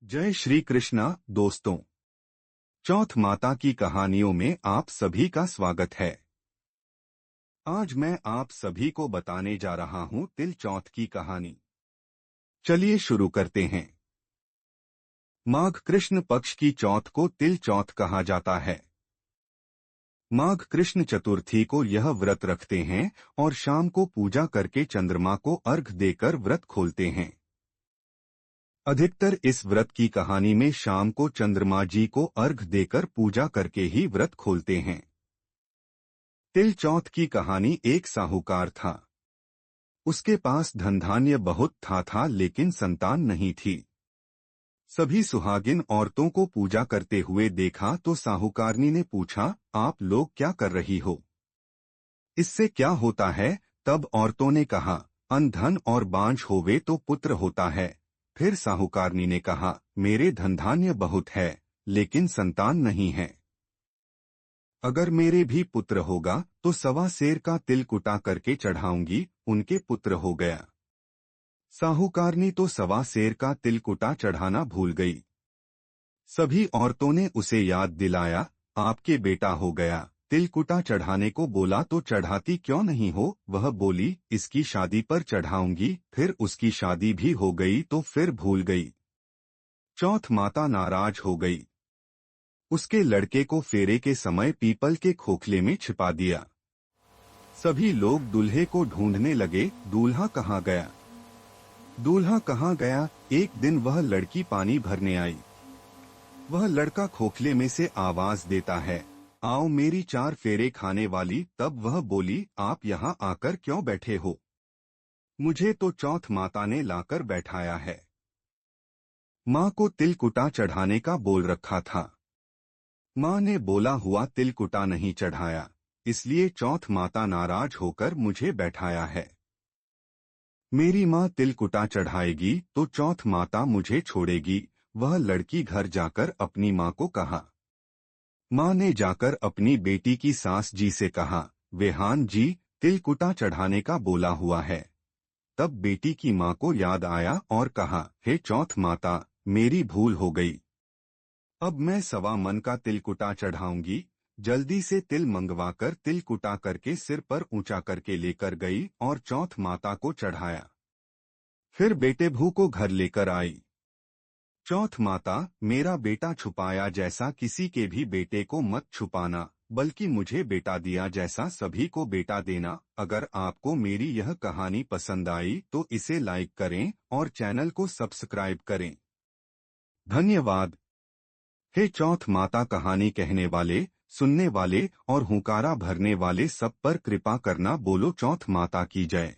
जय श्री कृष्णा दोस्तों। चौथ माता की कहानियों में आप सभी का स्वागत है। आज मैं आप सभी को बताने जा रहा हूं तिल चौथ की कहानी। चलिए शुरू करते हैं। माघ कृष्ण पक्ष की चौथ को तिल चौथ कहा जाता है। माघ कृष्ण चतुर्थी को यह व्रत रखते हैं और शाम को पूजा करके चंद्रमा को अर्घ देकर व्रत खोलते हैं। अधिकतर इस व्रत की कहानी में शाम को चंद्रमा जी को अर्घ देकर पूजा करके ही व्रत खोलते हैं। तिल चौथ की कहानी एक साहूकार था। उसके पास धन धान्य बहुत था लेकिन संतान नहीं थी। सभी सुहागिन औरतों को पूजा करते हुए देखा तो साहूकारनी ने पूछा, आप लोग क्या कर रही हो? इससे क्या होता है? तब औरतों ने कहा, अन्न धन और बांझ होवे तो पुत्र होता है। फिर साहूकारनी ने कहा, मेरे धन धान्य बहुत है लेकिन संतान नहीं है। अगर मेरे भी पुत्र होगा तो 1.25 सेर का तिल कुटा करके चढ़ाऊंगी, उनके पुत्र हो गया। साहूकारनी तो 1.25 सेर का तिल कुटा चढ़ाना भूल गई। सभी औरतों ने उसे याद दिलाया, आपके बेटा हो गया। तिल कुटा चढ़ाने को बोला तो चढ़ाती क्यों नहीं हो? वह बोली, इसकी शादी पर चढ़ाऊंगी। फिर उसकी शादी भी हो गई तो फिर भूल गई। चौथ माता नाराज हो गई। उसके लड़के को फेरे के समय पीपल के खोखले में छिपा दिया। सभी लोग दूल्हे को ढूंढने लगे, दूल्हा कहाँ गया? दूल्हा कहाँ गया? एक दिन वह लड़की पानी भरने आई। वह लड़का खोखले में से आवाज देता है, आओ मेरी 4 फेरे खाने वाली। तब वह बोली, आप यहाँ आकर क्यों बैठे हो? मुझे तो चौथ माता ने लाकर बैठाया है। माँ को तिल कुटा चढ़ाने का बोल रखा था। माँ ने बोला हुआ तिल कुटा नहीं चढ़ाया, इसलिए चौथ माता नाराज होकर मुझे बैठाया है। मेरी माँ तिल कुटा चढ़ाएगी तो चौथ माता मुझे छोड़ेगी। वह लड़की घर जाकर अपनी माँ को कहा। माँ ने जाकर अपनी बेटी की सास जी से कहा, वेहान जी, तिल कुटा चढ़ाने का बोला हुआ है। तब बेटी की माँ को याद आया और कहा, हे चौथ माता, मेरी भूल हो गई। अब मैं 1.25 मन का तिल कुटा चढ़ाऊंगी। जल्दी से तिल मंगवाकर तिल कुटा करके सिर पर ऊंचा करके लेकर गई और चौथ माता को चढ़ाया। फिर बेटे भू को घर लेकर आई। चौथ माता, मेरा बेटा छुपाया जैसा किसी के भी बेटे को मत छुपाना, बल्कि मुझे बेटा दिया जैसा सभी को बेटा देना। अगर आपको मेरी यह कहानी पसंद आई तो इसे लाइक करें और चैनल को सब्सक्राइब करें। धन्यवाद। हे चौथ माता, कहानी कहने वाले, सुनने वाले और हुंकारा भरने वाले सब पर कृपा करना। बोलो चौथ माता की जय।